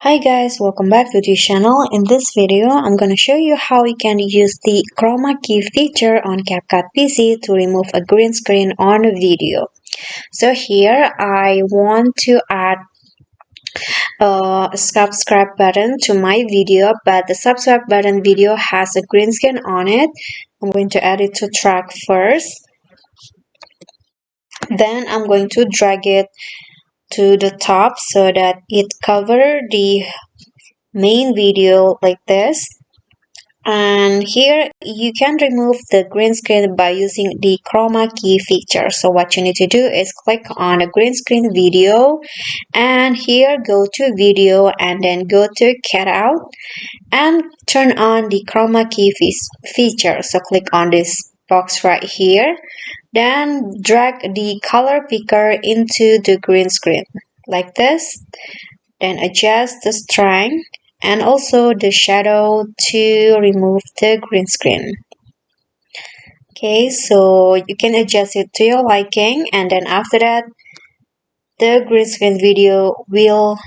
Hi guys, welcome back to the channel. In this video, I'm going to show you how you can use the Chroma Key feature on CapCut PC to remove a green screen on a video. So here I want to add a subscribe button to my video, but the subscribe button video has a green screen on it. I'm going to add it to track first. Then I'm going to drag it to the top so that it covers the main video like this. And here you can remove the green screen by using the Chroma Key feature. So what you need to do is click on a green screen video, and here go to video and then go to cutout and turn on the Chroma Key feature. So click on this box right here, then drag the color picker into the green screen like this, then adjust the strength and also the shadow to remove the green screen. Okay, so you can adjust it to your liking, and then after that the green screen video will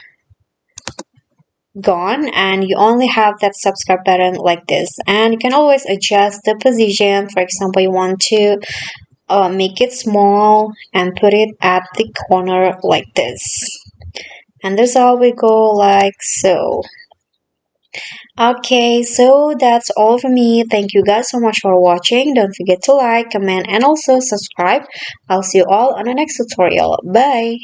gone and you only have that subscribe button like this. And you can always adjust the position. For example, you want to make it small and put it at the corner like this, and that's how we go, like so. Okay, so that's all for me. Thank you guys so much for watching. Don't forget to like, comment, and also subscribe. I'll see you all on the next tutorial. Bye.